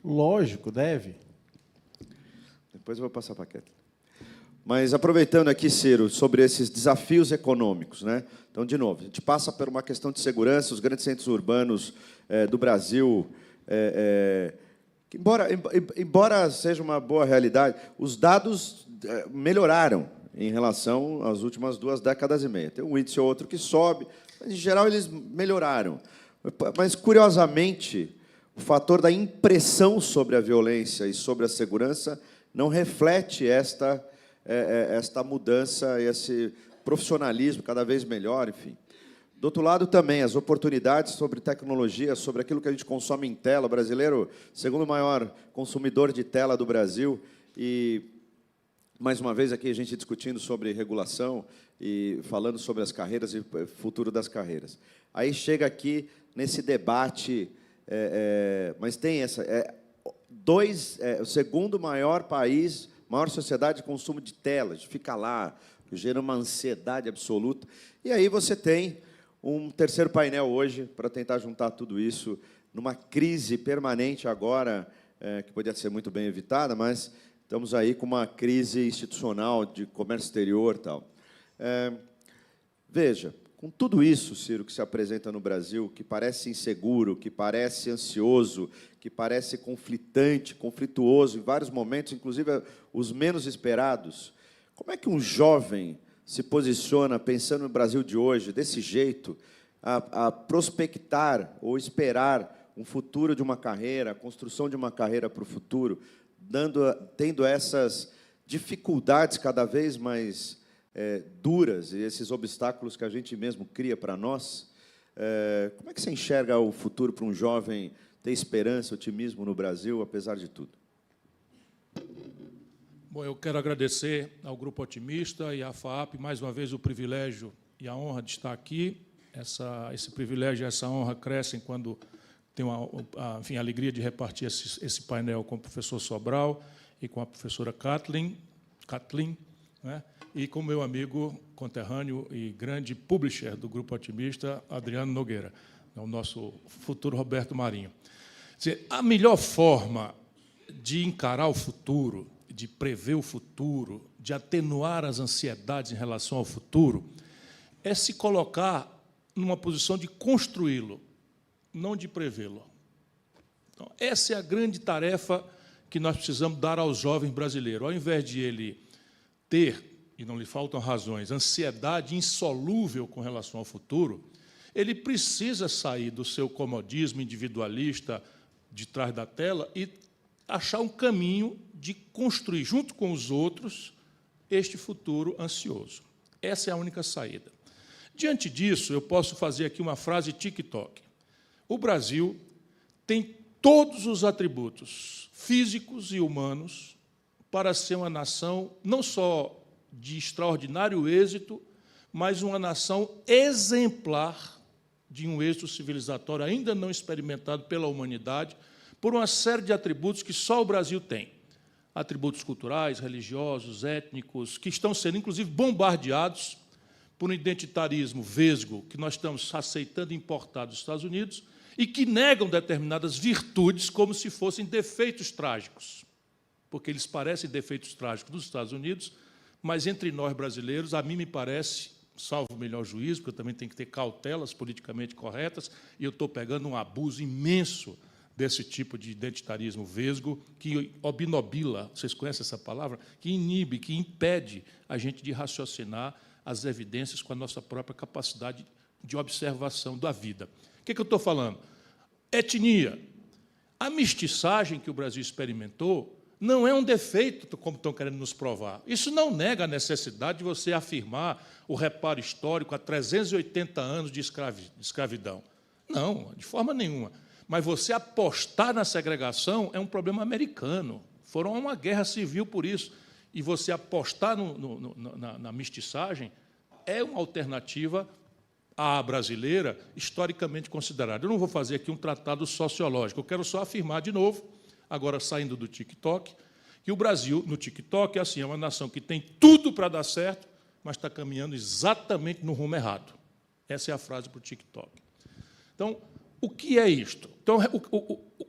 Lógico, deve. Depois eu vou passar para a Kathleen. Mas, aproveitando aqui, Ciro, sobre esses desafios econômicos, né? Então, de novo, a gente passa por uma questão de segurança, os grandes centros urbanos do Brasil, embora seja uma boa realidade, os dados melhoraram em relação às últimas 2 décadas e meia. Tem um índice ou outro que sobe, mas, em geral, eles melhoraram. Mas, curiosamente, o fator da impressão sobre a violência e sobre a segurança não reflete esta mudança, esse profissionalismo cada vez melhor, enfim. Do outro lado, também, as oportunidades sobre tecnologia, sobre aquilo que a gente consome em tela. O brasileiro, segundo maior consumidor de tela do Brasil, e, mais uma vez, aqui a gente discutindo sobre regulação e falando sobre as carreiras e o futuro das carreiras. Aí chega aqui nesse debate, mas tem essa... o segundo maior país, maior sociedade de consumo de telas, fica lá, gera uma ansiedade absoluta. E aí você tem um terceiro painel hoje para tentar juntar tudo isso numa crise permanente agora, que podia ser muito bem evitada, mas estamos aí com uma crise institucional de comércio exterior e tal. Veja, com tudo isso, Ciro, que se apresenta no Brasil, que parece inseguro, que parece ansioso, que parece conflitante, conflituoso em vários momentos, inclusive os menos esperados, como é que um jovem se posiciona, pensando no Brasil de hoje, desse jeito, a prospectar ou esperar um futuro de uma carreira, a construção de uma carreira para o futuro, tendo essas dificuldades cada vez mais duras e esses obstáculos que a gente mesmo cria para nós? Como é que você enxerga o futuro para um jovem ter esperança, otimismo no Brasil, apesar de tudo? Bom, eu quero agradecer ao Grupo Otimista e à FAAP, mais uma vez, o privilégio e a honra de estar aqui. Esse privilégio e essa honra crescem quando tenho enfim, a alegria de repartir esse painel com o professor Sobral e com a professora Kathleen, né? E com o meu amigo conterrâneo e grande publisher do Grupo Otimista, Adriano Nogueira, o nosso futuro Roberto Marinho. Quer dizer, a melhor forma de encarar o futuro, de prever o futuro, de atenuar as ansiedades em relação ao futuro, é se colocar numa posição de construí-lo, não de prevê-lo. Então, essa é a grande tarefa que nós precisamos dar aos jovens brasileiros. Ao invés de ele ter, e não lhe faltam razões, ansiedade insolúvel com relação ao futuro, ele precisa sair do seu comodismo individualista de trás da tela e achar um caminho de construir, junto com os outros, este futuro ansioso. Essa é a única saída. Diante disso, eu posso fazer aqui uma frase TikTok. O Brasil tem todos os atributos físicos e humanos para ser uma nação não só de extraordinário êxito, mas uma nação exemplar de um êxito civilizatório ainda não experimentado pela humanidade, por uma série de atributos que só o Brasil tem. Atributos culturais, religiosos, étnicos, que estão sendo, inclusive, bombardeados por um identitarismo vesgo que nós estamos aceitando importar dos Estados Unidos e que negam determinadas virtudes como se fossem defeitos trágicos, porque eles parecem defeitos trágicos dos Estados Unidos, mas entre nós brasileiros, a mim me parece, salvo o melhor juízo, porque eu também tenho que ter cautelas politicamente corretas, e eu estou pegando um abuso imenso desse tipo de identitarismo vesgo que obnobila, vocês conhecem essa palavra? Que inibe, que impede a gente de raciocinar as evidências com a nossa própria capacidade de observação da vida. O que eu estou falando? Etnia. A mestiçagem que o Brasil experimentou não é um defeito, como estão querendo nos provar. Isso não nega a necessidade de você afirmar o reparo histórico a 380 anos de escravidão. Não, de forma nenhuma. Mas você apostar na segregação é um problema americano. Foram a uma guerra civil por isso. E você apostar na mestiçagem é uma alternativa à brasileira historicamente considerada. Eu não vou fazer aqui um tratado sociológico, eu quero só afirmar de novo, agora saindo do TikTok, que o Brasil, no TikTok, é uma nação que tem tudo para dar certo, mas está caminhando exatamente no rumo errado. Essa é a frase para o TikTok. Então, O que é isto? Então,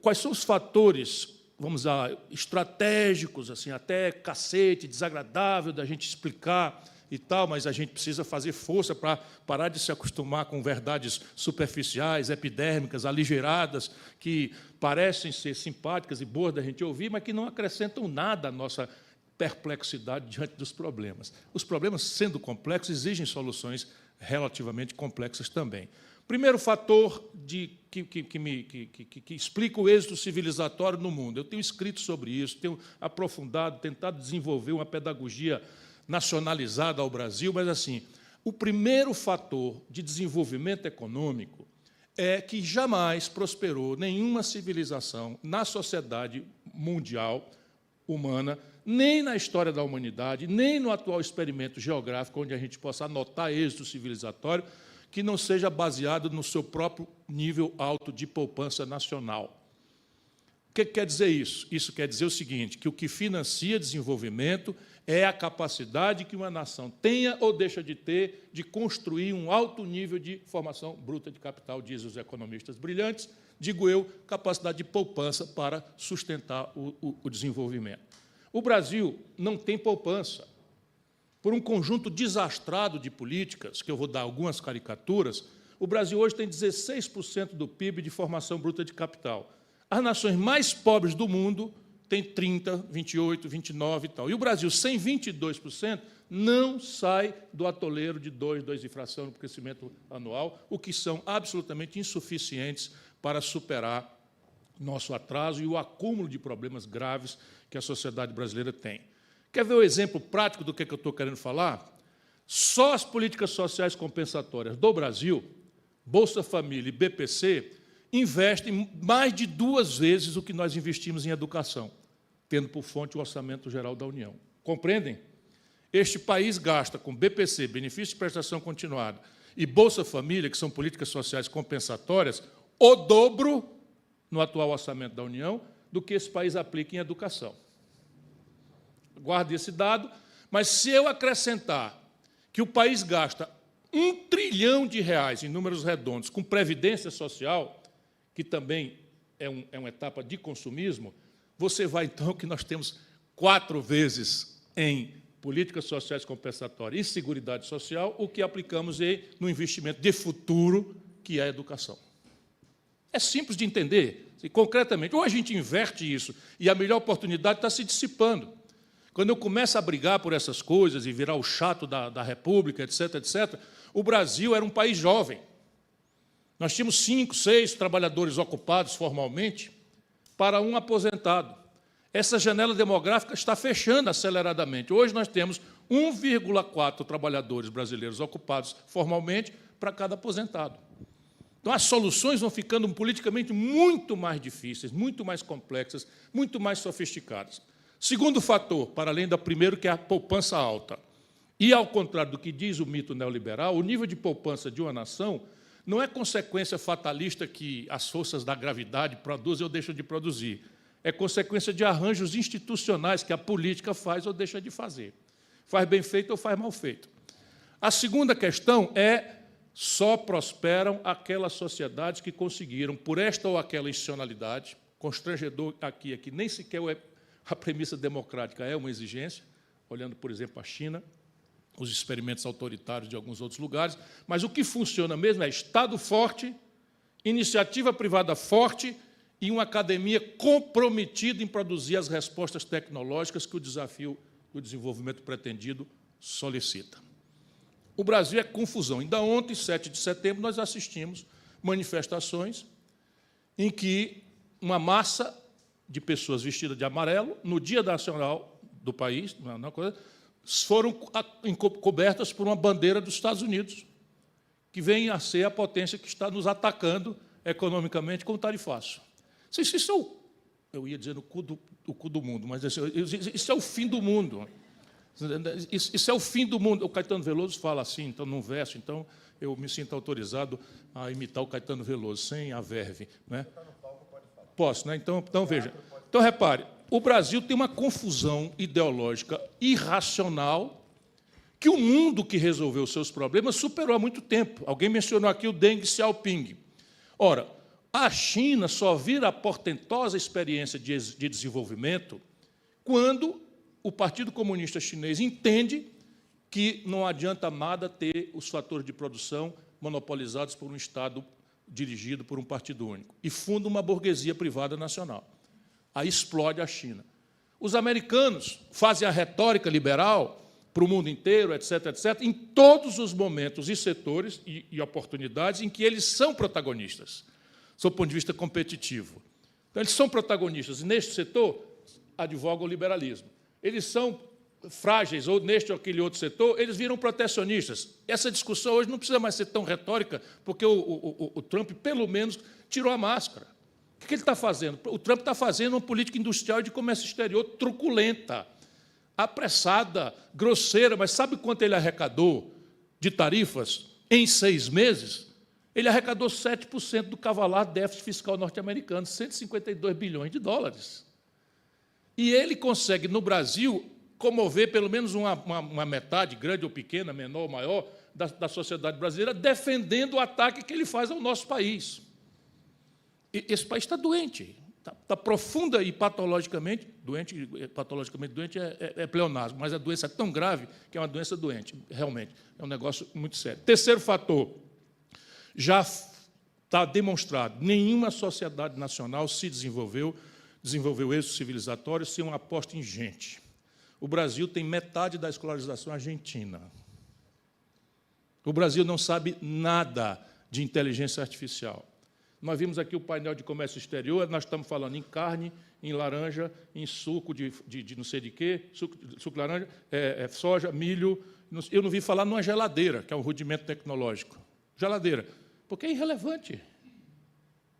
quais são os fatores, vamos lá, estratégicos, assim, até cacete, desagradável da gente explicar e tal, mas a gente precisa fazer força para parar de se acostumar com verdades superficiais, epidérmicas, aligeradas, que parecem ser simpáticas e boas da gente ouvir, mas que não acrescentam nada à nossa perplexidade diante dos problemas. Os problemas, sendo complexos, exigem soluções relativamente complexas também. Primeiro fator que explica o êxito civilizatório no mundo. Eu tenho escrito sobre isso, tenho aprofundado, tentado desenvolver uma pedagogia nacionalizada ao Brasil, mas, assim, o primeiro fator de desenvolvimento econômico é que jamais prosperou nenhuma civilização na sociedade mundial humana, nem na história da humanidade, nem no atual experimento geográfico, onde a gente possa anotar êxito civilizatório, que não seja baseado no seu próprio nível alto de poupança nacional. O que quer dizer isso? Isso quer dizer o seguinte, que o que financia desenvolvimento é a capacidade que uma nação tenha ou deixa de ter de construir um alto nível de formação bruta de capital, dizem os economistas brilhantes, digo eu, capacidade de poupança para sustentar o desenvolvimento. O Brasil não tem poupança. Por um conjunto desastrado de políticas, que eu vou dar algumas caricaturas, o Brasil hoje tem 16% do PIB de formação bruta de capital. As nações mais pobres do mundo têm 30%, 28%, 29% e tal. E o Brasil, sem 22%, não sai do atoleiro de 2 de fração no crescimento anual, o que são absolutamente insuficientes para superar nosso atraso e o acúmulo de problemas graves que a sociedade brasileira tem. Quer ver o exemplo prático do que eu estou querendo falar? Só as políticas sociais compensatórias do Brasil, Bolsa Família e BPC, investem mais de 2 vezes o que nós investimos em educação, tendo por fonte o Orçamento Geral da União. Compreendem? Este país gasta com BPC, benefício de prestação continuada, e Bolsa Família, que são políticas sociais compensatórias, o dobro no atual Orçamento da União do que esse país aplica em educação. Guarde esse dado, mas se eu acrescentar que o país gasta R$1 trilhão em números redondos com previdência social, que também é uma etapa de consumismo, você vai, então, que nós temos 4 vezes em políticas sociais compensatórias e seguridade social o que aplicamos no investimento de futuro, que é a educação. É simples de entender, concretamente. Ou a gente inverte isso e a melhor oportunidade está se dissipando. Quando eu começo a brigar por essas coisas e virar o chato da República, etc., etc., o Brasil era um país jovem. Nós tínhamos 5, 6 trabalhadores ocupados formalmente para um aposentado. Essa janela demográfica está fechando aceleradamente. Hoje nós temos 1,4 trabalhadores brasileiros ocupados formalmente para cada aposentado. Então, as soluções vão ficando politicamente muito mais difíceis, muito mais complexas, muito mais sofisticadas. Segundo fator, para além do primeiro, que é a poupança alta. E, ao contrário do que diz o mito neoliberal, o nível de poupança de uma nação não é consequência fatalista que as forças da gravidade produzem ou deixam de produzir. É consequência de arranjos institucionais que a política faz ou deixa de fazer. Faz bem feito ou faz mal feito. A segunda questão é: só prosperam aquelas sociedades que conseguiram, por esta ou aquela institucionalidade, constrangedor aqui é que nem sequer a premissa democrática é uma exigência, olhando, por exemplo, a China, os experimentos autoritários de alguns outros lugares, mas o que funciona mesmo é Estado forte, iniciativa privada forte e uma academia comprometida em produzir as respostas tecnológicas que o desafio do desenvolvimento pretendido solicita. O Brasil é confusão. Ainda ontem, 7 de setembro, nós assistimos manifestações em que uma massa de pessoas vestidas de amarelo, no Dia Nacional do país, foram cobertas por uma bandeira dos Estados Unidos, que vem a ser a potência que está nos atacando economicamente com o tarifaço. Isso é eu ia dizer o cu do mundo, mas isso é o fim do mundo. Isso é o fim do mundo. O Caetano Veloso fala assim, então, num verso, então eu me sinto autorizado a imitar o Caetano Veloso, sem a verve. Né? Posso, né? Então veja. Então, repare, o Brasil tem uma confusão ideológica irracional que o mundo que resolveu os seus problemas superou há muito tempo. Alguém mencionou aqui o Deng Xiaoping. Ora, A China só vira a portentosa experiência de desenvolvimento quando o Partido Comunista Chinês entende que não adianta nada ter os fatores de produção monopolizados por um Estado dirigido por um partido único, e funda uma burguesia privada nacional. Aí explode a China. Os americanos fazem a retórica liberal para o mundo inteiro, etc., etc., em todos os momentos e setores e oportunidades em que eles são protagonistas, sob o ponto de vista competitivo. Então, eles são protagonistas, e neste setor advogam o liberalismo. Eles são frágeis, ou neste ou aquele outro setor, eles viram protecionistas. Essa discussão hoje não precisa mais ser tão retórica, porque o Trump, pelo menos, tirou a máscara. O que ele está fazendo? O Trump está fazendo uma política industrial e de comércio exterior truculenta, apressada, grosseira, mas sabe quanto ele arrecadou de tarifas em 6 meses? Ele arrecadou 7% do cavalar déficit fiscal norte-americano, 152 bilhões de dólares. E ele consegue, no Brasil, comover pelo menos uma metade, grande ou pequena, menor ou maior, da sociedade brasileira, defendendo o ataque que ele faz ao nosso país. E esse país está doente, está profunda e patologicamente doente é pleonasmo, mas a doença é tão grave que é uma doença doente, realmente, é um negócio muito sério. Terceiro fator, já está demonstrado, nenhuma sociedade nacional se desenvolveu êxito civilizatório sem uma aposta em gente. O Brasil tem metade da escolarização argentina. O Brasil não sabe nada de inteligência artificial. Nós vimos aqui o painel de comércio exterior, nós estamos falando em carne, em laranja, em suco de não sei de quê, suco de laranja, soja, milho. Eu não vi falar numa geladeira, que é um rudimento tecnológico. Geladeira, porque é irrelevante.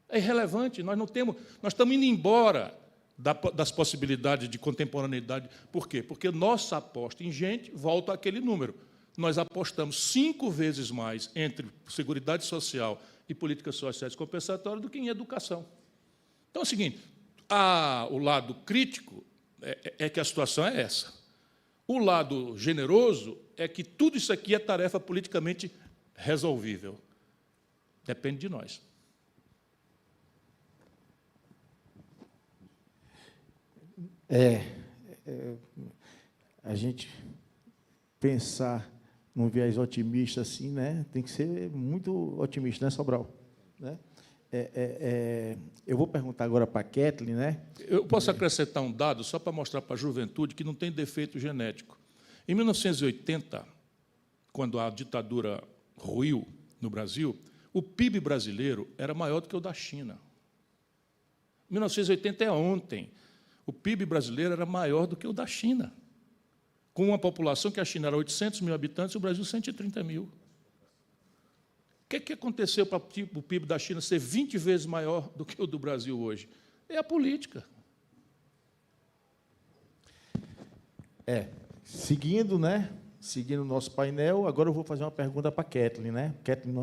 É irrelevante, nós estamos indo embora das possibilidades de contemporaneidade. Por quê? Porque nossa aposta em gente volta àquele número. Nós apostamos 5 vezes mais entre seguridade social e políticas sociais compensatórias do que em educação. Então é o seguinte, o lado crítico é que a situação é essa. O lado generoso é que tudo isso aqui é tarefa politicamente resolvível. Depende de nós. A gente pensar num viés otimista assim, né? Tem que ser muito otimista, né, Sobral? Né? Eu vou perguntar agora para a Kathleen, né? Eu posso acrescentar um dado só para mostrar para a juventude que não tem defeito genético. Em 1980, quando a ditadura ruiu no Brasil, o PIB brasileiro era maior do que o da China. 1980 é ontem. O PIB brasileiro era maior do que o da China, com uma população que a China era 800 mil habitantes e o Brasil 130 mil. O que aconteceu para o PIB da China ser 20 vezes maior do que o do Brasil hoje? É a política. Seguindo, né? Seguindo o nosso painel, agora eu vou fazer uma pergunta para a Kathleen, né? Kathleen,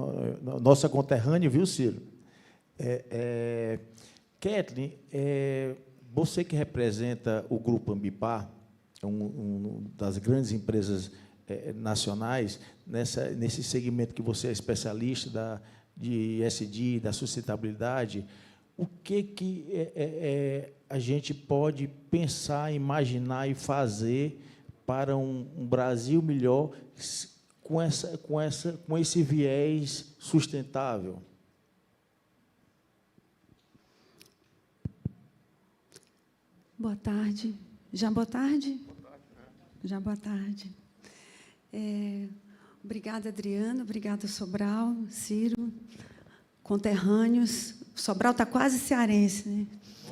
nossa conterrânea, viu, Ciro? Kathleen, você que representa o Grupo Ambipar, uma das grandes empresas nacionais, nesse segmento que você é especialista de ESG, da sustentabilidade, o que a gente pode pensar, imaginar e fazer para um Brasil melhor com esse viés sustentável? Boa tarde. Já boa tarde? Já boa tarde. Obrigada, Adriano, obrigada, Sobral, Ciro, conterrâneos. Sobral está quase cearense, né?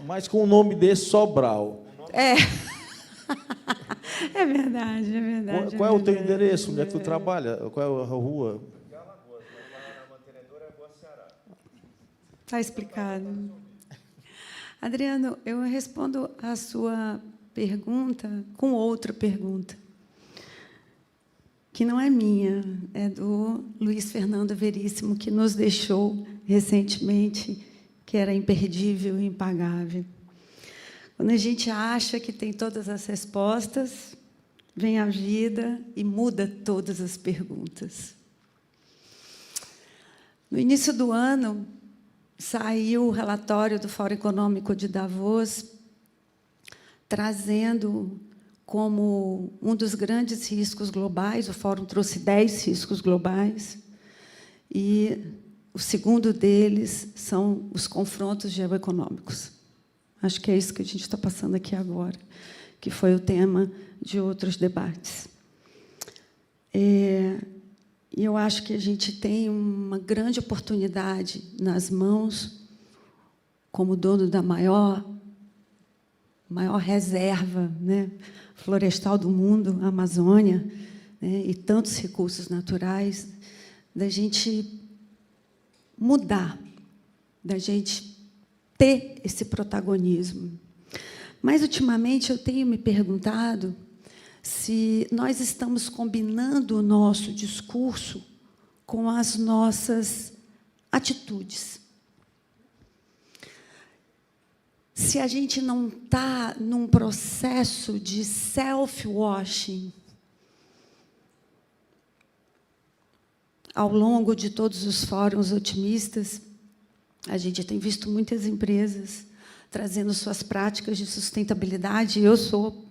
Mas com o nome desse, Sobral. É verdade, é verdade. Qual é o teu endereço? Onde é que tu trabalha? Qual é a rua? Está explicado. Adriano, eu respondo a sua pergunta com outra pergunta, que não é minha, é do Luiz Fernando Veríssimo, que nos deixou recentemente, que era imperdível e impagável. Quando a gente acha que tem todas as respostas, vem a vida e muda todas as perguntas. No início do ano, saiu o relatório do Fórum Econômico de Davos, trazendo como um dos grandes riscos globais, o Fórum trouxe 10 riscos globais, e o segundo deles são os confrontos geoeconômicos. Acho que é isso que a gente está passando aqui agora, que foi o tema de outros debates. E eu acho que a gente tem uma grande oportunidade nas mãos, como dono da maior reserva, né, florestal do mundo, a Amazônia, né, e tantos recursos naturais, da gente mudar, da gente ter esse protagonismo. Mas, ultimamente, eu tenho me perguntado se nós estamos combinando o nosso discurso com as nossas atitudes. Se a gente não está num processo de self-washing ao longo de todos os fóruns otimistas, a gente tem visto muitas empresas trazendo suas práticas de sustentabilidade. Eu sou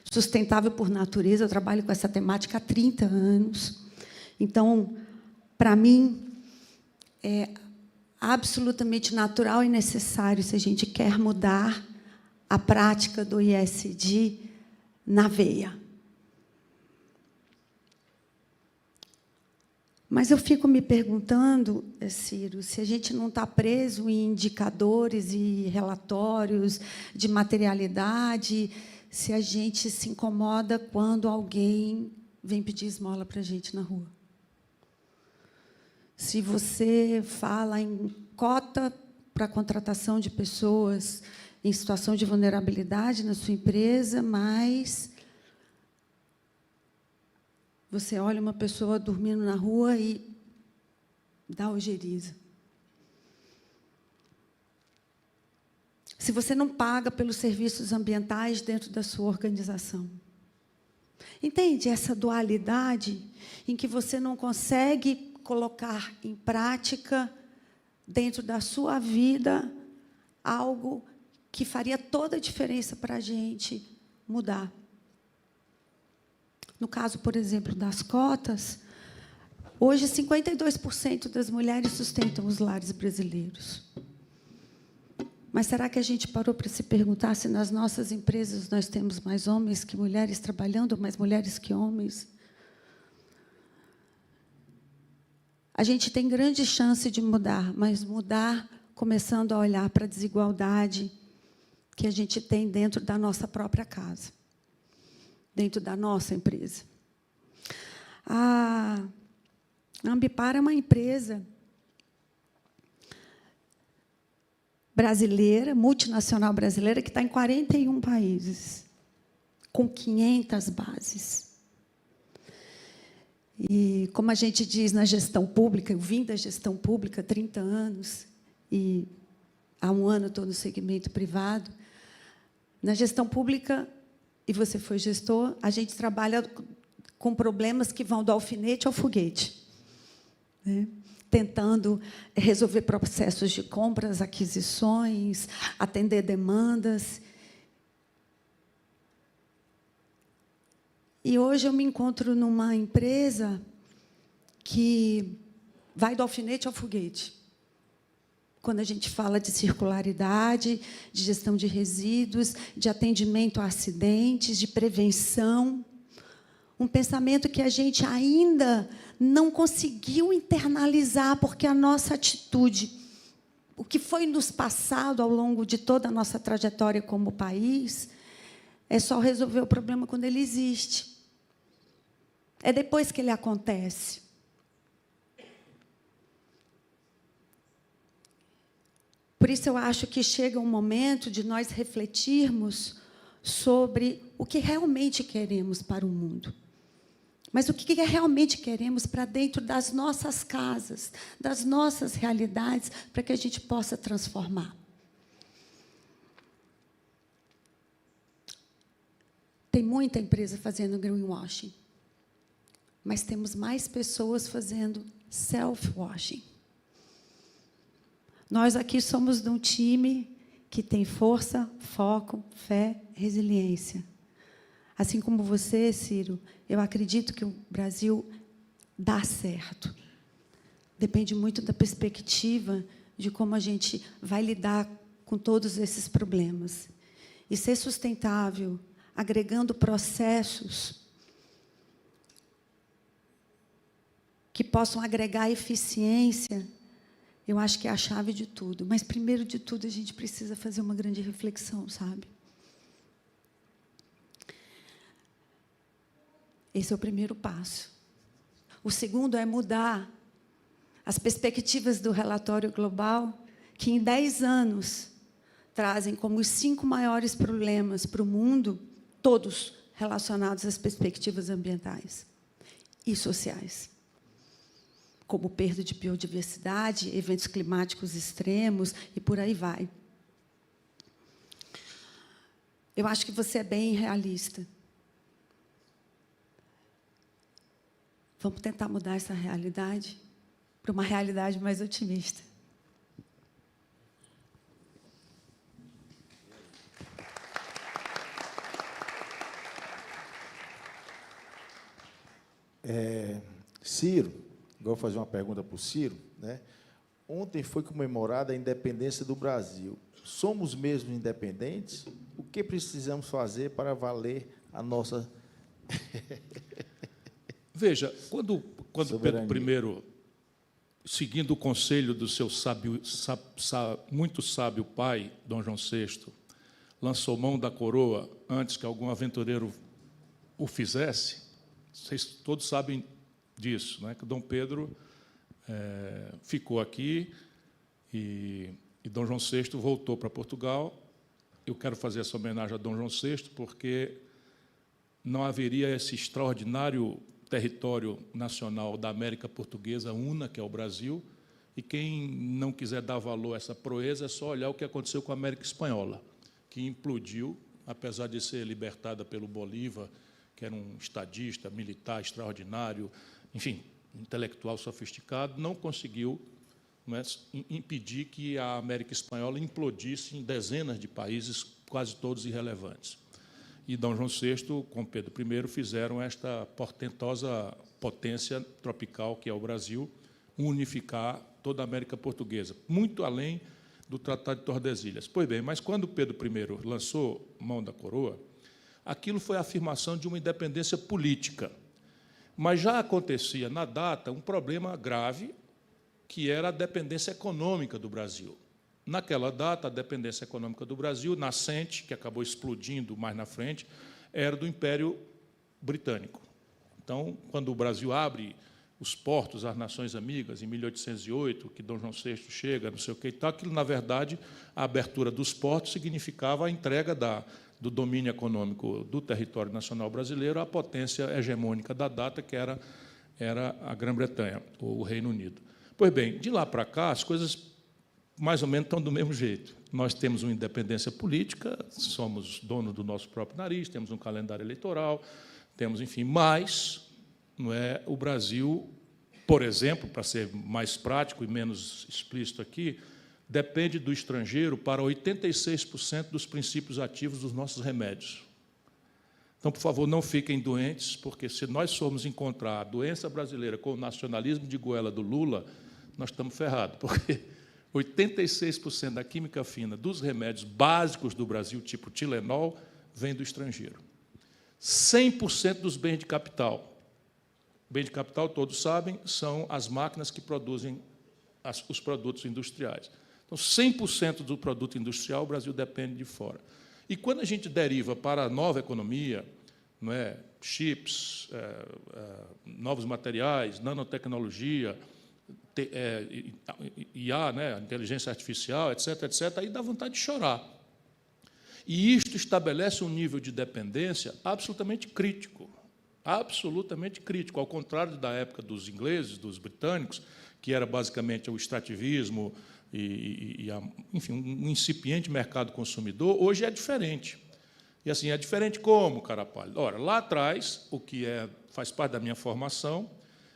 sustentável por natureza, eu trabalho com essa temática há 30 anos. Então, para mim, é absolutamente natural e necessário, se a gente quer mudar a prática do ISD na veia. Mas eu fico me perguntando, Ciro, se a gente não está preso em indicadores e relatórios de materialidade, se a gente se incomoda quando alguém vem pedir esmola para a gente na rua. Se você fala em cota para a contratação de pessoas em situação de vulnerabilidade na sua empresa, mas você olha uma pessoa dormindo na rua e dá ojeriza. Se você não paga pelos serviços ambientais dentro da sua organização. Entende essa dualidade em que você não consegue colocar em prática, dentro da sua vida, algo que faria toda a diferença para a gente mudar? No caso, por exemplo, das cotas, hoje 52% das mulheres sustentam os lares brasileiros. Mas será que a gente parou para se perguntar se nas nossas empresas nós temos mais homens que mulheres trabalhando, mais mulheres que homens? A gente tem grande chance de mudar, mas mudar começando a olhar para a desigualdade que a gente tem dentro da nossa própria casa, dentro da nossa empresa. A Ambipar é uma empresa brasileira, multinacional brasileira, que está em 41 países, com 500 bases. E, como a gente diz na gestão pública, eu vim da gestão pública há 30 anos, e há um ano estou no segmento privado. Na gestão pública, e você foi gestor, a gente trabalha com problemas que vão do alfinete ao foguete, né? Tentando resolver processos de compras, aquisições, atender demandas. E hoje eu me encontro numa empresa que vai do alfinete ao foguete. Quando a gente fala de circularidade, de gestão de resíduos, de atendimento a acidentes, de prevenção, um pensamento que a gente ainda não conseguiu internalizar, porque a nossa atitude, o que foi nos passado ao longo de toda a nossa trajetória como país, é só resolver o problema quando ele existe. É depois que ele acontece. Por isso, eu acho que chega um momento de nós refletirmos sobre o que realmente queremos para o mundo. Mas o que realmente queremos para dentro das nossas casas, das nossas realidades, para que a gente possa transformar. Tem muita empresa fazendo greenwashing, mas temos mais pessoas fazendo self-washing. Nós aqui somos de um time que tem força, foco, fé, resiliência. Assim como você, Ciro, eu acredito que o Brasil dá certo. Depende muito da perspectiva de como a gente vai lidar com todos esses problemas. E ser sustentável, agregando processos que possam agregar eficiência, eu acho que é a chave de tudo. Mas, primeiro de tudo, a gente precisa fazer uma grande reflexão, sabe? Esse é o primeiro passo. O segundo é mudar as perspectivas do relatório global, que em 10 anos trazem como os 5 maiores problemas para o mundo, todos relacionados às perspectivas ambientais e sociais, como perda de biodiversidade, eventos climáticos extremos e por aí vai. Eu acho que você é bem realista. Vamos tentar mudar essa realidade para uma realidade mais otimista. Ciro, agora vou fazer uma pergunta para o Ciro, né? Ontem foi comemorada a independência do Brasil. Somos mesmo independentes? O que precisamos fazer para valer a nossa... Veja, quando Soberania. Pedro I, seguindo o conselho do seu muito sábio pai, Dom João VI, lançou mão da coroa antes que algum aventureiro o fizesse, vocês todos sabem disso, né? Que Dom Pedro ficou aqui e Dom João VI voltou para Portugal. Eu quero fazer essa homenagem a Dom João VI porque não haveria esse extraordinário território nacional da América Portuguesa, una, que é o Brasil, e quem não quiser dar valor a essa proeza é só olhar o que aconteceu com a América Espanhola, que implodiu, apesar de ser libertada pelo Bolívar, que era um estadista, militar extraordinário, enfim, intelectual sofisticado, não conseguiu impedir que a América Espanhola implodisse em dezenas de países, quase todos irrelevantes. E Dom João VI, com Pedro I, fizeram esta portentosa potência tropical, que é o Brasil, unificar toda a América Portuguesa, muito além do Tratado de Tordesilhas. Pois bem, mas quando Pedro I lançou mão da coroa, aquilo foi a afirmação de uma independência política. Mas já acontecia, na data, um problema grave, que era a dependência econômica do Brasil. Naquela data, a dependência econômica do Brasil, nascente, que acabou explodindo mais na frente, era do Império Britânico. Então, quando o Brasil abre os portos às Nações Amigas, em 1808, que Dom João VI chega, não sei o que e tal, aquilo, na verdade, a abertura dos portos significava a entrega do domínio econômico do território nacional brasileiro à potência hegemônica da data, que era a Grã-Bretanha, ou o Reino Unido. Pois bem, de lá para cá, as coisas mais ou menos estão do mesmo jeito. Nós temos uma independência política, somos donos do nosso próprio nariz, temos um calendário eleitoral, temos, enfim, mas não é, o Brasil, por exemplo, para ser mais prático e menos explícito aqui, depende do estrangeiro para 86% dos princípios ativos dos nossos remédios. Então, por favor, não fiquem doentes, porque se nós formos encontrar a doença brasileira com o nacionalismo de goela do Lula, nós estamos ferrados, porque 86% da química fina dos remédios básicos do Brasil, tipo Tilenol, vem do estrangeiro. 100% dos bens de capital. Bem de capital, todos sabem, são as máquinas que produzem os produtos industriais. Então, 100% do produto industrial, o Brasil depende de fora. E quando a gente deriva para a nova economia, não é, chips, novos materiais, nanotecnologia, IA, né, inteligência artificial, etc., etc., aí dá vontade de chorar. E isto estabelece um nível de dependência absolutamente crítico, ao contrário da época dos ingleses, dos britânicos, que era basicamente o extrativismo enfim, um incipiente mercado consumidor. Hoje é diferente. E assim, é diferente como, cara pálido? Ora, lá atrás, o que faz parte da minha formação,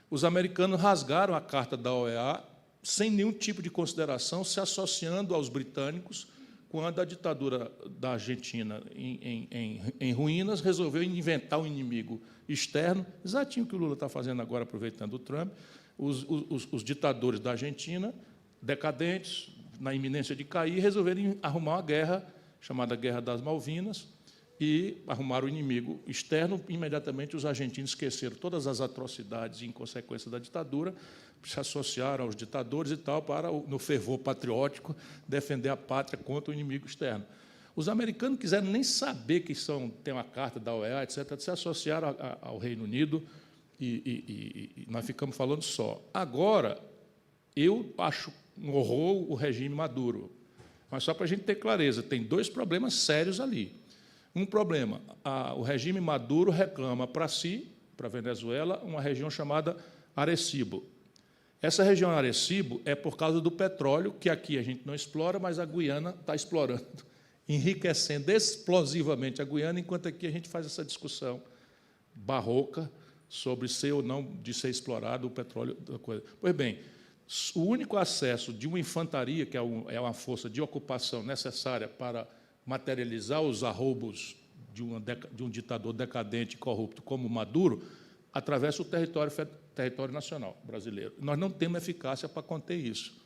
os americanos rasgaram a carta da OEA sem nenhum tipo de consideração, se associando aos britânicos, quando a ditadura da Argentina, em ruínas, resolveu inventar um inimigo externo, exatinho o que o Lula está fazendo agora, aproveitando o Trump. Os ditadores da Argentina, decadentes, na iminência de cair, resolveram arrumar uma guerra, chamada Guerra das Malvinas, e arrumaram o inimigo externo. Imediatamente, os argentinos esqueceram todas as atrocidades em consequência da ditadura, se associaram aos ditadores e tal, para, no fervor patriótico, defender a pátria contra o inimigo externo. Os americanos quiseram nem saber que tem uma carta da OEA, etc., se associaram ao Reino Unido, e nós ficamos falando só. Agora, eu acho um horror o regime Maduro, mas só para a gente ter clareza, tem dois problemas sérios ali. Um problema, o regime Maduro reclama para si, para a Venezuela, uma região chamada Arecibo. Essa região Arecibo é por causa do petróleo, que aqui a gente não explora, mas a Guiana está explorando, enriquecendo explosivamente a Guiana, enquanto aqui a gente faz essa discussão barroca sobre ser ou não de ser explorado o petróleo da coisa. Pois bem, o único acesso de uma infantaria, que é uma força de ocupação necessária para materializar os arroubos de um ditador decadente e corrupto como Maduro, atravessa o território nacional brasileiro. Nós não temos eficácia para conter isso.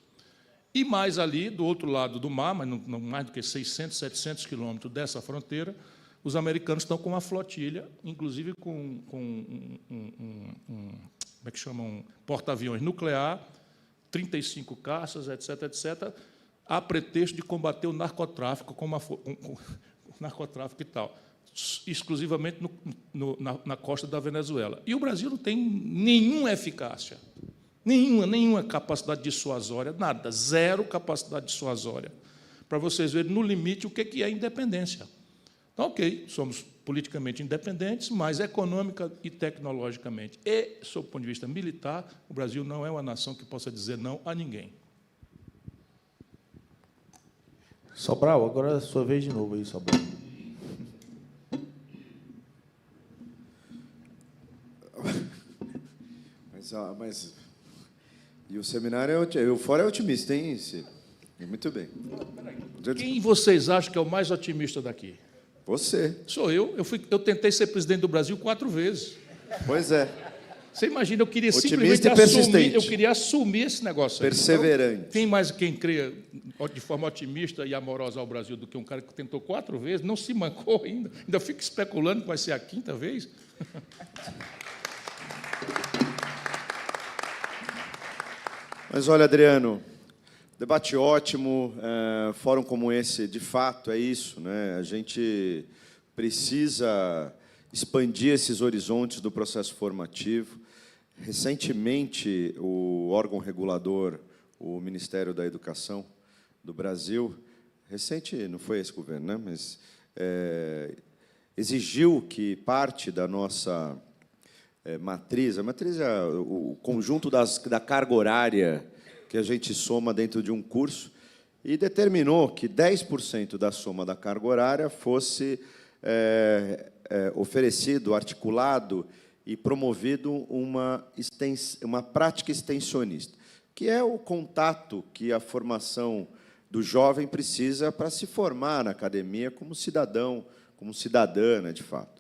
E mais ali, do outro lado do mar, mas não mais do que 600, 700 quilômetros dessa fronteira, os americanos estão com uma flotilha, inclusive com como é que chama? Um porta-aviões nuclear, 35 caças, etc., etc., a pretexto de combater o narcotráfico, o narcotráfico e tal, exclusivamente na costa da Venezuela. E o Brasil não tem nenhuma eficácia, nenhuma capacidade dissuasória, nada, zero capacidade dissuasória, para vocês verem, no limite, o que é independência. Então, ok, somos politicamente independentes, mas econômica e tecnologicamente e, sob o ponto de vista militar, o Brasil não é uma nação que possa dizer não a ninguém. Sobral, agora é a sua vez de novo aí, Sobral. Mas e o seminário o fora é otimista, hein, Ciro? Muito bem. Quem vocês acham que é o mais otimista daqui? Você. Sou eu. Eu tentei ser presidente do Brasil 4 vezes. Pois é. Você imagina, eu queria Otimista simplesmente e persistente. eu queria assumir esse negócio. Perseverante. Então, quem crê de forma otimista e amorosa ao Brasil do que um cara que tentou 4 vezes, não se mancou ainda. Ainda fica especulando que vai ser a 5ª vez. Mas, olha, Adriano, debate ótimo, fórum como esse, de fato, é isso, né? A gente precisa expandir esses horizontes do processo formativo. Recentemente, o órgão regulador, o Ministério da Educação do Brasil, recente, não foi esse governo, né? Mas exigiu que parte da nossa matriz, a matriz é o conjunto da carga horária que a gente soma dentro de um curso, e determinou que 10% da soma da carga horária fosse oferecido, articulado e promovido uma prática extensionista, que é o contato que a formação do jovem precisa para se formar na academia como cidadão, como cidadã, né, de fato.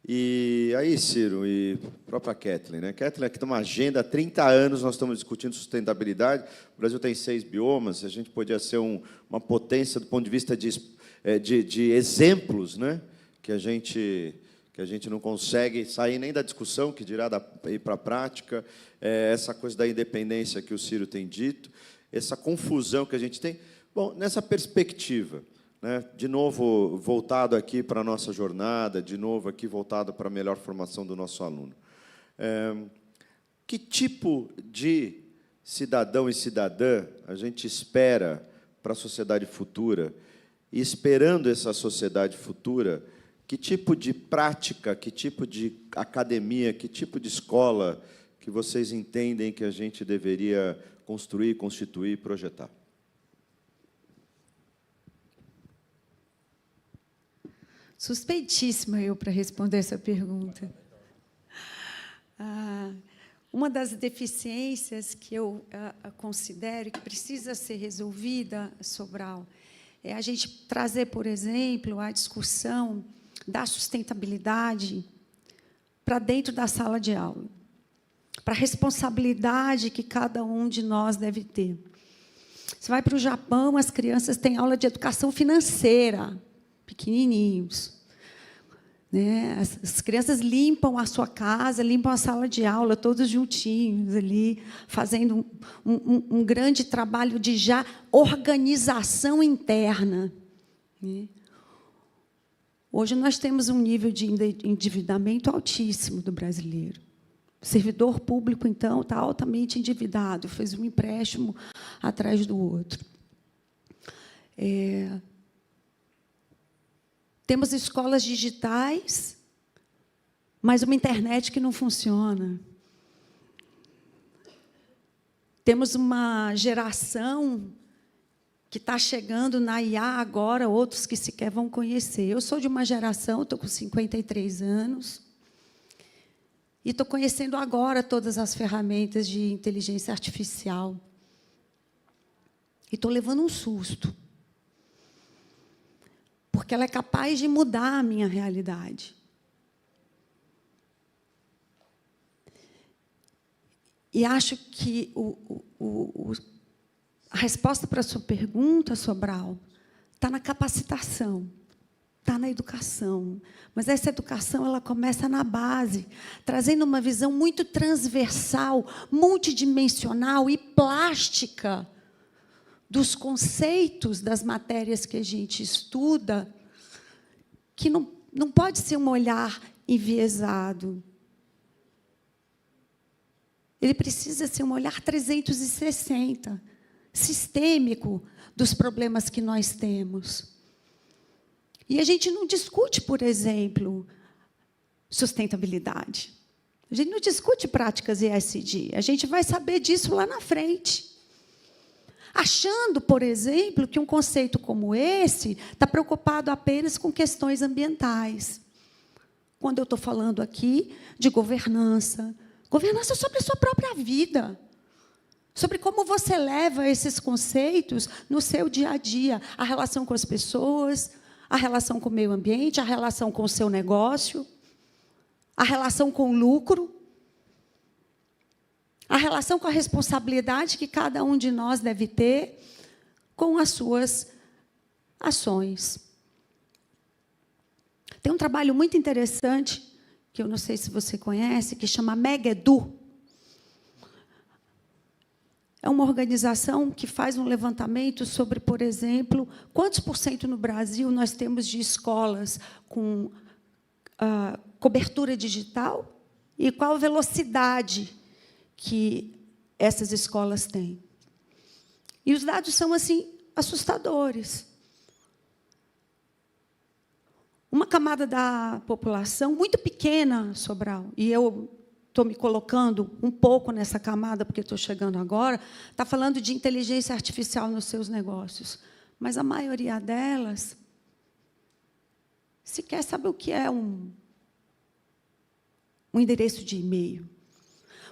E aí, Ciro, e a própria Kathleen, né? Kathleen, aqui tem uma agenda, há 30 anos nós estamos discutindo sustentabilidade, o Brasil tem 6 biomas, a gente podia ser uma potência do ponto de vista de exemplos, né? que a gente não consegue sair nem da discussão, que dirá ir para a prática, essa coisa da independência que o Ciro tem dito, essa confusão que a gente tem. Bom, nessa perspectiva, né, de novo voltado aqui para a nossa jornada, de novo aqui voltado para a melhor formação do nosso aluno, que tipo de cidadão e cidadã a gente espera para a sociedade futura? E, esperando essa sociedade futura, que tipo de prática, que tipo de academia, que tipo de escola que vocês entendem que a gente deveria construir, constituir e projetar? Suspeitíssima eu para responder essa pergunta. Uma das deficiências que eu considero que precisa ser resolvida, Sobral, é a gente trazer, por exemplo, a discussão da sustentabilidade para dentro da sala de aula, para a responsabilidade que cada um de nós deve ter. Você vai para o Japão, as crianças têm aula de educação financeira, pequenininhos. Né? As crianças limpam a sua casa, limpam a sala de aula, todos juntinhos ali, fazendo um grande trabalho de já organização interna. Né? Hoje nós temos um nível de endividamento altíssimo do brasileiro. O servidor público, então, está altamente endividado, fez um empréstimo atrás do outro. Temos escolas digitais, mas uma internet que não funciona. Temos uma geração que está chegando na IA agora, outros que sequer vão conhecer. Eu sou de uma geração, estou com 53 anos, e estou conhecendo agora todas as ferramentas de inteligência artificial. E estou levando um susto. Porque ela é capaz de mudar a minha realidade. E acho que a resposta para a sua pergunta, Sobral, está na capacitação, está na educação. Mas essa educação ela começa na base, trazendo uma visão muito transversal, multidimensional e plástica dos conceitos das matérias que a gente estuda, que não pode ser um olhar enviesado. Ele precisa ser um olhar 360, sistêmico, dos problemas que nós temos. E a gente não discute, por exemplo, sustentabilidade. A gente não discute práticas ESG. A gente vai saber disso lá na frente. Achando, por exemplo, que um conceito como esse está preocupado apenas com questões ambientais. Quando eu estou falando aqui de governança sobre a sua própria vida, sobre como você leva esses conceitos no seu dia a dia, a relação com as pessoas, a relação com o meio ambiente, a relação com o seu negócio, a relação com o lucro, a relação com a responsabilidade que cada um de nós deve ter com as suas ações. Tem um trabalho muito interessante, que eu não sei se você conhece, que chama Megedu. É uma organização que faz um levantamento sobre, por exemplo, quantos por cento no Brasil nós temos de escolas com cobertura digital e qual a velocidade que essas escolas têm. E os dados são, assim, assustadores. Uma camada da população muito pequena, Sobral, e eu estou me colocando um pouco nessa camada, porque estou chegando agora, está falando de inteligência artificial nos seus negócios. Mas a maioria delas sequer sabe o que é um endereço de e-mail.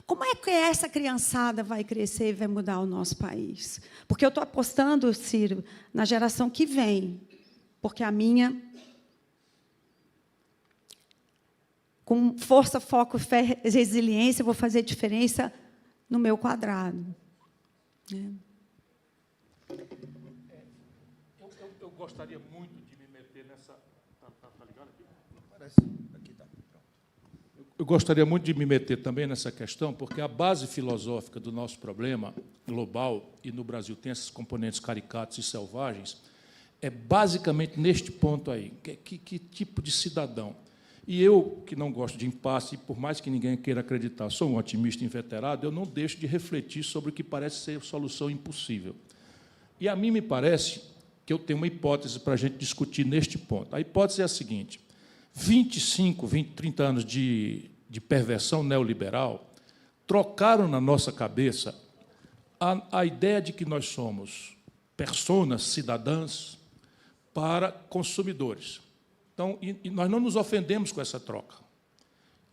Como é que essa criançada vai crescer e vai mudar o nosso país? Porque eu estou apostando, Ciro, na geração que vem, porque a minha, com força, foco, fé, resiliência, eu vou fazer diferença no meu quadrado. Eu gostaria muito de me meter nessa... Tá ligado aqui? Parece. Aqui está. Eu gostaria muito de me meter também nessa questão, porque a base filosófica do nosso problema global, e no Brasil tem esses componentes caricatos e selvagens, é basicamente neste ponto aí. Que tipo de cidadão? E eu, que não gosto de impasse, e por mais que ninguém queira acreditar, sou um otimista inveterado, eu não deixo de refletir sobre o que parece ser solução impossível. E a mim me parece que eu tenho uma hipótese para a gente discutir neste ponto. A hipótese é a seguinte: 25, 20, 30 anos de perversão neoliberal trocaram na nossa cabeça a ideia de que nós somos personas, cidadãs, para consumidores. Então, e nós não nos ofendemos com essa troca.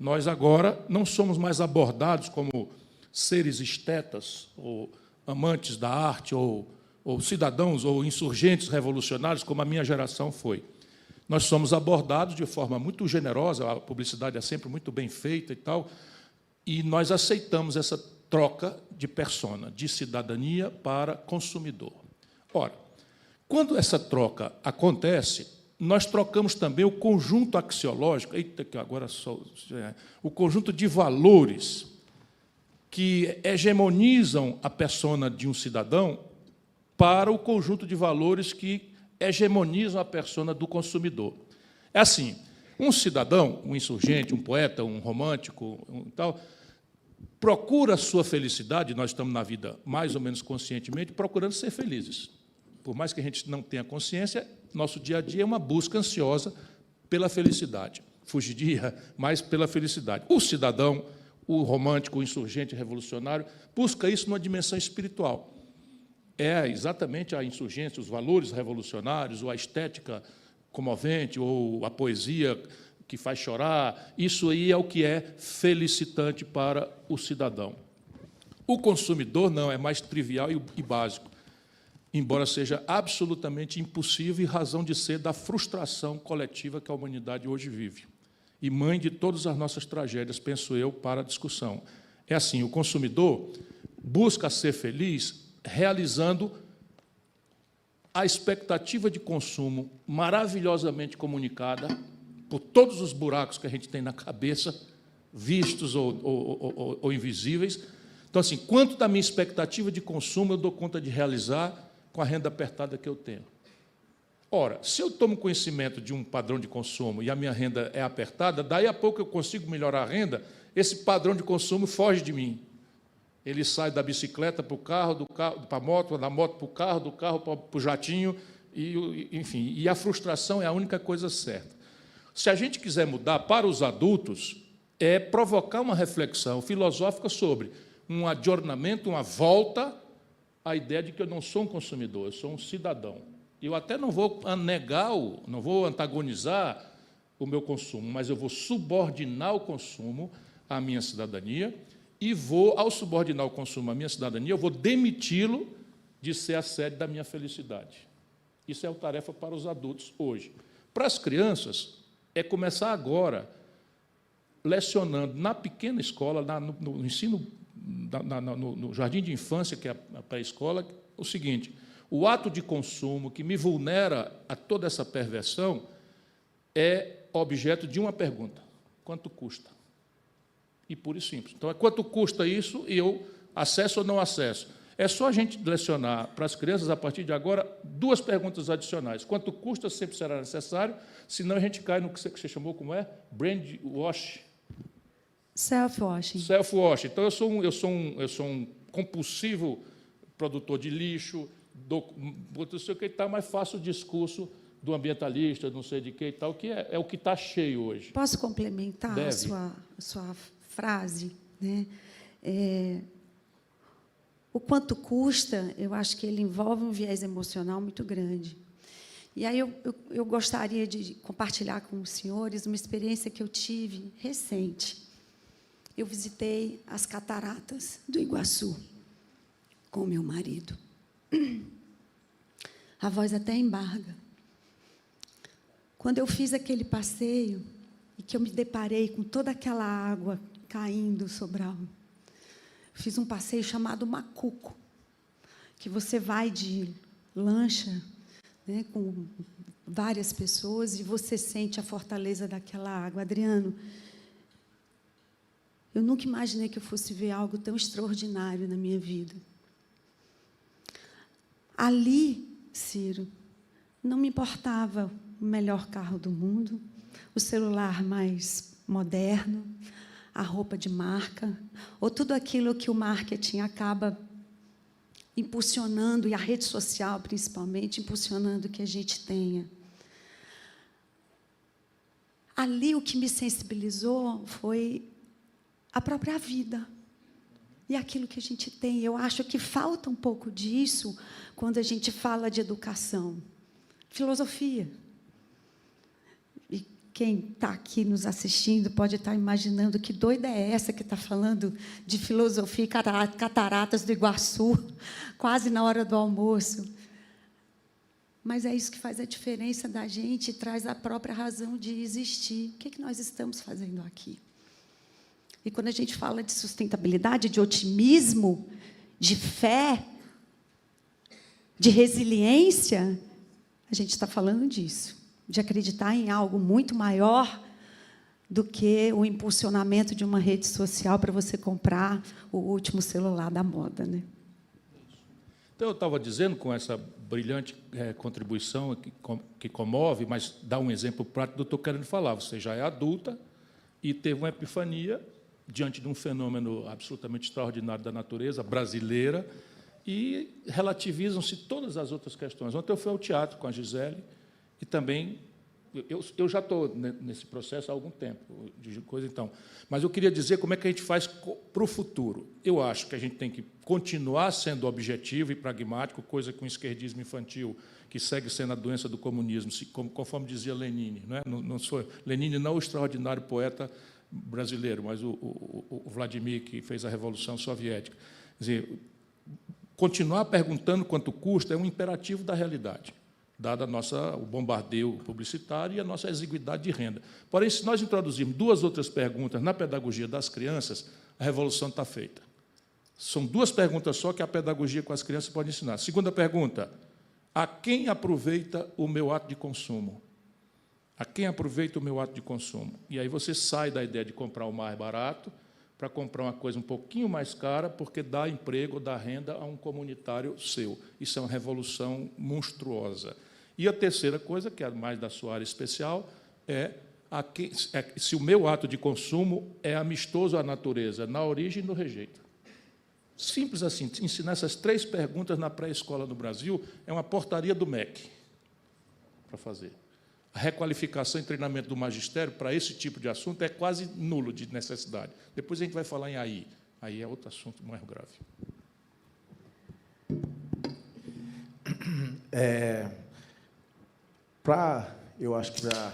Nós agora não somos mais abordados como seres estetas, ou amantes da arte, ou cidadãos, ou insurgentes revolucionários, como a minha geração foi. Nós somos abordados de forma muito generosa, a publicidade é sempre muito bem feita e tal, e nós aceitamos essa troca de persona, de cidadania para consumidor. Ora, quando essa troca acontece, nós trocamos também o conjunto axiológico, o conjunto de valores que hegemonizam a persona de um cidadão para o conjunto de valores que hegemonizam a persona do consumidor. É assim, um cidadão, um insurgente, um poeta, um romântico, procura a sua felicidade, nós estamos na vida mais ou menos conscientemente, procurando ser felizes. Por mais que a gente não tenha consciência, nosso dia a dia é uma busca ansiosa pela felicidade. Fugidia, mas pela felicidade. O cidadão, o romântico, o insurgente revolucionário, busca isso numa dimensão espiritual. É exatamente a insurgência, os valores revolucionários, ou a estética comovente, ou a poesia que faz chorar. Isso aí é o que é felicitante para o cidadão. O consumidor não, é mais trivial e básico, embora seja absolutamente impossível e razão de ser da frustração coletiva que a humanidade hoje vive. E mãe de todas as nossas tragédias, penso eu, para a discussão. É assim, o consumidor busca ser feliz realizando a expectativa de consumo maravilhosamente comunicada por todos os buracos que a gente tem na cabeça, vistos ou invisíveis. Então, assim, quanto da minha expectativa de consumo eu dou conta de realizar com a renda apertada que eu tenho? Ora, se eu tomo conhecimento de um padrão de consumo e a minha renda é apertada, daí a pouco eu consigo melhorar a renda, esse padrão de consumo foge de mim. Ele sai da bicicleta para o carro, do carro para a moto, da moto para o carro, do carro para o jatinho, enfim. E a frustração é a única coisa certa. Se a gente quiser mudar para os adultos, é provocar uma reflexão filosófica sobre um adornamento, uma volta à ideia de que eu não sou um consumidor, eu sou um cidadão. Eu até não vou negar, não vou antagonizar o meu consumo, mas eu vou subordinar o consumo à minha cidadania e vou, ao subordinar o consumo à minha cidadania, eu vou demiti-lo de ser a sede da minha felicidade. Isso é uma tarefa para os adultos hoje. Para as crianças, é começar agora, lecionando na pequena escola, no ensino, no jardim de infância, que é a pré-escola, o seguinte: o ato de consumo que me vulnera a toda essa perversão é objeto de uma pergunta: quanto custa? E puro e simples. Então, quanto custa isso e eu acesso ou não acesso? É só a gente lecionar para as crianças, a partir de agora, duas perguntas adicionais. Quanto custa sempre será necessário, senão a gente cai no que você chamou como é? Brand wash. Self-washing. Self-washing. Então, eu sou um compulsivo produtor de lixo, não sei o que e tal, mas faço o discurso do ambientalista, não sei de que e tal, que é o que está cheio hoje. Posso complementar Deve. a sua frase? Né? O quanto custa, eu acho que ele envolve um viés emocional muito grande. E aí eu gostaria de compartilhar com os senhores uma experiência que eu tive recente. Eu visitei as cataratas do Iguaçu com meu marido. A voz até embarga. Quando eu fiz aquele passeio e que eu me deparei com toda aquela água caindo sobre a... Fiz um passeio chamado Macuco, que você vai de lancha, né, com várias pessoas e você sente a fortaleza daquela água. Adriano, eu nunca imaginei que eu fosse ver algo tão extraordinário na minha vida. Ali, Ciro, não me importava o melhor carro do mundo, o celular mais moderno, a roupa de marca, ou tudo aquilo que o marketing acaba impulsionando, e a rede social, principalmente, impulsionando que a gente tenha. Ali, o que me sensibilizou foi a própria vida e aquilo que a gente tem. Eu acho que falta um pouco disso quando a gente fala de educação. Filosofia. E quem está aqui nos assistindo pode estar imaginando que doida é essa que está falando de filosofia e cataratas do Iguaçu, quase na hora do almoço. Mas é isso que faz a diferença da gente e traz a própria razão de existir. O que nós estamos fazendo aqui? E quando a gente fala de sustentabilidade, de otimismo, de fé, de resiliência, a gente está falando disso, de acreditar em algo muito maior do que o impulsionamento de uma rede social para você comprar o último celular da moda, né? Então, eu estava dizendo, com essa brilhante contribuição que comove, mas dá um exemplo prático do que eu estou querendo falar. Você já é adulta e teve uma epifania diante de um fenômeno absolutamente extraordinário da natureza brasileira e relativizam-se todas as outras questões. Ontem eu fui ao teatro com a Gisele e também eu já estou nesse processo há algum tempo de coisa, então. Mas eu queria dizer como é que a gente faz para o futuro. Eu acho que a gente tem que continuar sendo objetivo e pragmático, coisa que o esquerdismo infantil, que segue sendo a doença do comunismo, conforme dizia Lenin, não é? Lenin não é o extraordinário poeta brasileiro, mas o Vladimir, que fez a Revolução Soviética. Quer dizer, continuar perguntando quanto custa é um imperativo da realidade, dado o bombardeio publicitário e a nossa exiguidade de renda. Porém, se nós introduzirmos 2 outras perguntas na pedagogia das crianças, a revolução está feita. São 2 perguntas só que a pedagogia com as crianças pode ensinar. Segunda pergunta: a quem aproveita o meu ato de consumo? A quem aproveita o meu ato de consumo? E aí você sai da ideia de comprar o mais barato para comprar uma coisa um pouquinho mais cara, porque dá emprego, dá renda a um comunitário seu. Isso é uma revolução monstruosa. E a terceira coisa, que é mais da sua área especial, é se o meu ato de consumo é amistoso à natureza, na origem e no rejeito. Simples assim. Ensinar essas 3 perguntas na pré-escola no Brasil é uma portaria do MEC para fazer. A requalificação e treinamento do magistério para esse tipo de assunto é quase nulo de necessidade. Depois a gente vai falar em AI. Aí é outro assunto mais grave. Eu acho que já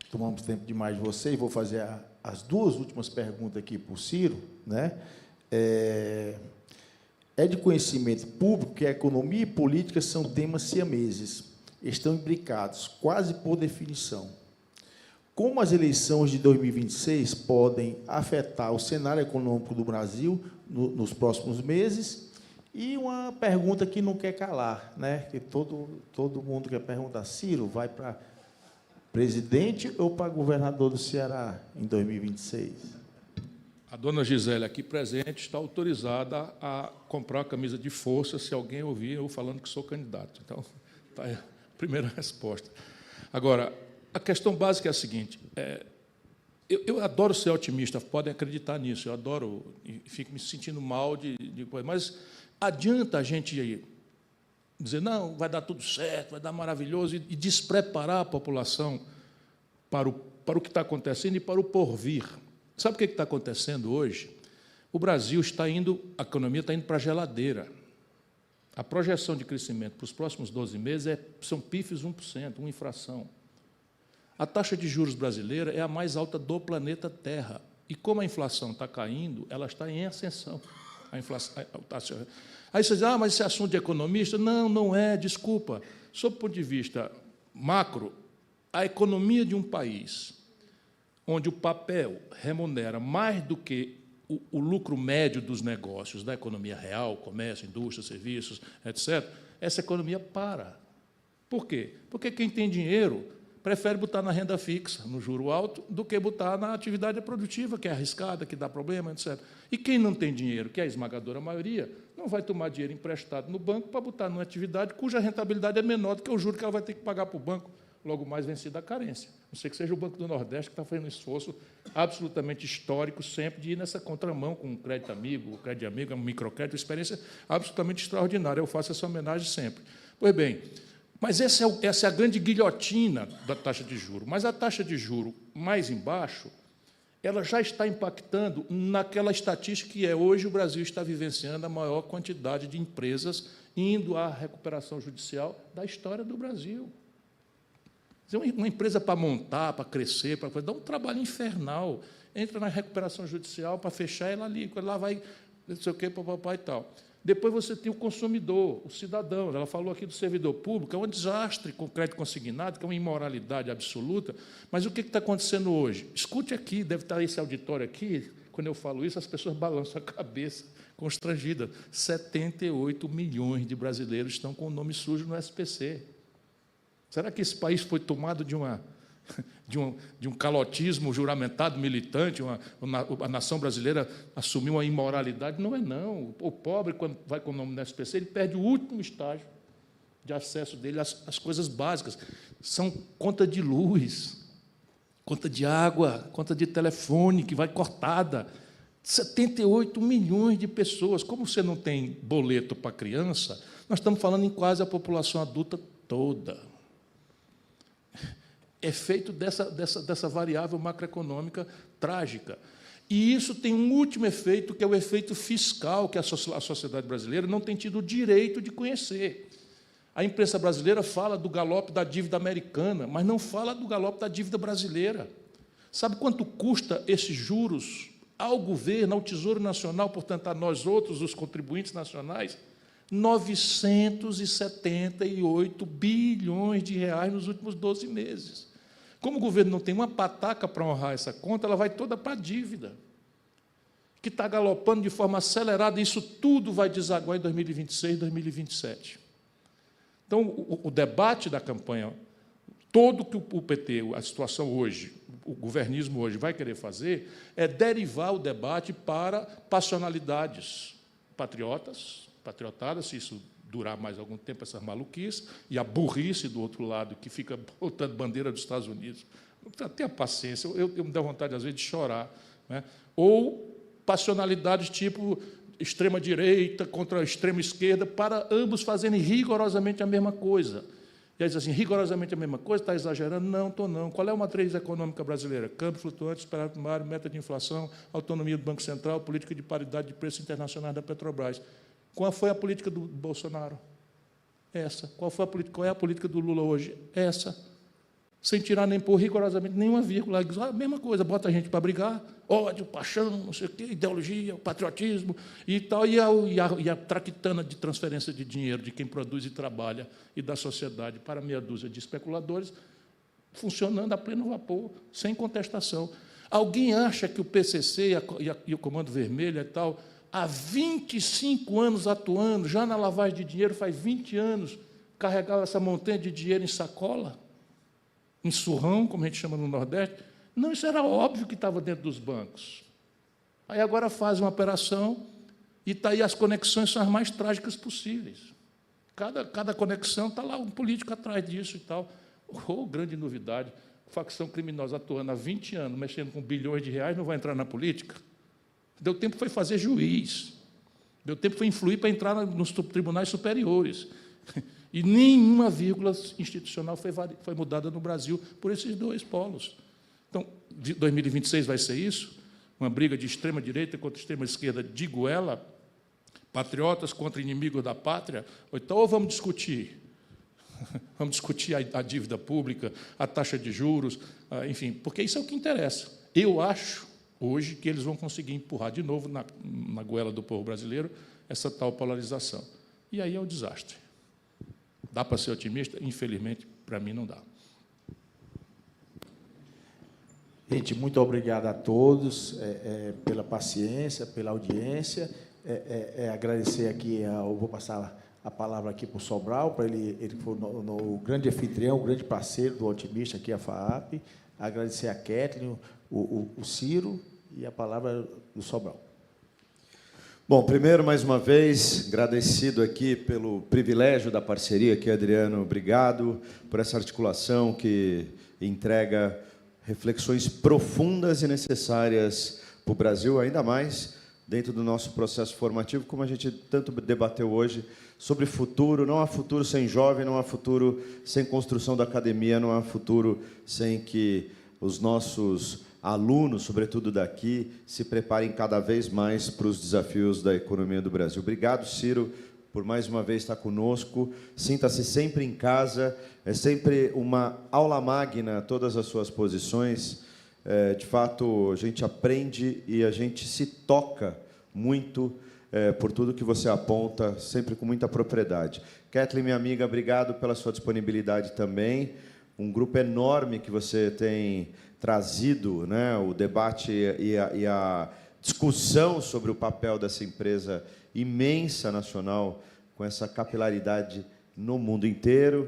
tomamos tempo demais de vocês, vou fazer as 2 últimas perguntas aqui para o Ciro, né? É de conhecimento público que a economia e política são temas siameses, estão imbricados, quase por definição. Como as eleições de 2026 podem afetar o cenário econômico do Brasil nos próximos meses? E uma pergunta que não quer calar, né? Que todo mundo quer perguntar: Ciro, vai para presidente ou para governador do Ceará em 2026? A dona Gisele, aqui presente, está autorizada a comprar a camisa de força se alguém ouvir eu falando que sou candidato. Então, está aí a primeira resposta. Agora, a questão básica é a seguinte: eu adoro ser otimista, podem acreditar nisso, eu adoro, e fico me sentindo mal de coisa, mas adianta a gente dizer, não, vai dar tudo certo, vai dar maravilhoso, e despreparar a população para o que está acontecendo e para o porvir. Sabe o que está acontecendo hoje? O Brasil está indo, a economia está indo para a geladeira. A projeção de crescimento para os próximos 12 meses são pífios 1%, uma infração. A taxa de juros brasileira é a mais alta do planeta Terra. E como a inflação está caindo, ela está em ascensão. A inflação, aí você diz, mas esse é assunto de economista? Não, não é, desculpa. Sob o ponto de vista macro, a economia de um país onde o papel remunera mais do que o lucro médio dos negócios, da economia real, comércio, indústria, serviços, etc., essa economia para. Por quê? Porque quem tem dinheiro prefere botar na renda fixa, no juro alto, do que botar na atividade produtiva, que é arriscada, que dá problema, etc. E quem não tem dinheiro, que é a esmagadora maioria, não vai tomar dinheiro emprestado no banco para botar numa atividade cuja rentabilidade é menor do que o juro que ela vai ter que pagar para o banco, logo mais vencida a carência. Não sei que seja o Banco do Nordeste que está fazendo um esforço absolutamente histórico sempre de ir nessa contramão com o crédito amigo, um microcrédito, uma experiência absolutamente extraordinária. Eu faço essa homenagem sempre. Pois bem, mas essa é a grande guilhotina da taxa de juros. Mas a taxa de juros mais embaixo, ela já está impactando naquela estatística que hoje o Brasil está vivenciando a maior quantidade de empresas indo à recuperação judicial da história do Brasil. Uma empresa para montar, para crescer, para dá um trabalho infernal. Entra na recuperação judicial para fechar ela ali, quando lá vai, não sei o quê, papapá e tal. Depois você tem o consumidor, o cidadão. Ela falou aqui do servidor público, é um desastre com crédito consignado, que é uma imoralidade absoluta. Mas o que está acontecendo hoje? Escute aqui, deve estar esse auditório aqui, quando eu falo isso, as pessoas balançam a cabeça, constrangidas. 78 milhões de brasileiros estão com o nome sujo no SPC. Será que esse país foi tomado de um calotismo juramentado, militante, a nação brasileira assumiu uma imoralidade? Não é, não. O pobre, quando vai com o nome no SPC, ele perde o último estágio de acesso dele às coisas básicas. São conta de luz, conta de água, conta de telefone, que vai cortada. 78 milhões de pessoas. Como você não tem boleto para criança, nós estamos falando em quase a população adulta toda. É feito dessa variável macroeconômica trágica. E isso tem um último efeito, que é o efeito fiscal, que a sociedade brasileira não tem tido o direito de conhecer. A imprensa brasileira fala do galope da dívida americana, mas não fala do galope da dívida brasileira. Sabe quanto custa esses juros ao governo, ao Tesouro Nacional, portanto, a nós outros, os contribuintes nacionais? 978 bilhões de reais nos últimos 12 meses. Como o governo não tem uma pataca para honrar essa conta, ela vai toda para a dívida, que está galopando de forma acelerada, e isso tudo vai desaguar em 2026, 2027. Então, o debate da campanha, todo que o PT, a situação hoje, o governismo hoje vai querer fazer, é derivar o debate para passionalidades patriotadas, se isso durar mais algum tempo, essas maluquices, e a burrice do outro lado, que fica botando bandeira dos Estados Unidos. Tenha paciência, eu me dá vontade, às vezes, de chorar. Né? Ou passionalidades tipo extrema-direita contra a extrema-esquerda, para ambos fazerem rigorosamente a mesma coisa. E aí diz assim, rigorosamente a mesma coisa, está exagerando? Não, estou não. Qual é a matriz econômica brasileira? Câmbio flutuante, superávit primário, meta de inflação, autonomia do Banco Central, política de paridade de preços internacionais da Petrobras. Qual foi a política do Bolsonaro? Essa. Qual é a política do Lula hoje? Essa. Sem tirar nem pôr rigorosamente nenhuma vírgula. A mesma coisa, bota a gente para brigar, ódio, paixão, não sei o quê, ideologia, patriotismo e tal, e a traquitana de transferência de dinheiro de quem produz e trabalha e da sociedade para meia dúzia de especuladores, funcionando a pleno vapor, sem contestação. Alguém acha que o PCC e o Comando Vermelho e tal, há 25 anos atuando, já na lavagem de dinheiro, faz 20 anos, carregava essa montanha de dinheiro em sacola, em surrão, como a gente chama no Nordeste? Não, isso era óbvio que estava dentro dos bancos. Aí agora faz uma operação e está aí, as conexões são as mais trágicas possíveis. Cada conexão está lá um político atrás disso e tal. Oh, grande novidade, facção criminosa atuando há 20 anos, mexendo com bilhões de reais, não vai entrar na política? Deu tempo foi fazer juiz, deu tempo foi influir para entrar nos tribunais superiores. E nenhuma vírgula institucional foi mudada no Brasil por esses dois polos. Então, 2026 vai ser isso? Uma briga de extrema-direita contra extrema-esquerda de goela, patriotas contra inimigos da pátria? Ou vamos discutir? Vamos discutir a dívida pública, a taxa de juros, enfim, porque isso é o que interessa. Eu acho, hoje, que eles vão conseguir empurrar de novo na goela do povo brasileiro essa tal polarização. E aí é o desastre. Dá para ser otimista? Infelizmente, para mim, não dá. Gente, muito obrigado a todos pela paciência, pela audiência. Agradecer aqui, eu vou passar a palavra aqui para o Sobral, para ele foi o grande anfitrião, o grande parceiro do Otimista aqui, a FAAP. Agradecer a Kathleen, o Ciro, e a palavra do Sobral. Bom, primeiro, mais uma vez, agradecido aqui pelo privilégio da parceria aqui, Adriano, obrigado por essa articulação que entrega reflexões profundas e necessárias para o Brasil, ainda mais dentro do nosso processo formativo, como a gente tanto debateu hoje, sobre futuro. Não há futuro sem jovem, não há futuro sem construção da academia, não há futuro sem que os nossos alunos, sobretudo daqui, se preparem cada vez mais para os desafios da economia do Brasil. Obrigado, Ciro, por mais uma vez estar conosco. Sinta-se sempre em casa. É sempre uma aula magna todas as suas posições. De fato, a gente aprende e a gente se toca muito por tudo que você aponta, sempre com muita propriedade. Kathleen, minha amiga, obrigado pela sua disponibilidade também. Um grupo enorme que você tem trazido, né, o debate e a discussão sobre o papel dessa empresa imensa nacional, com essa capilaridade no mundo inteiro.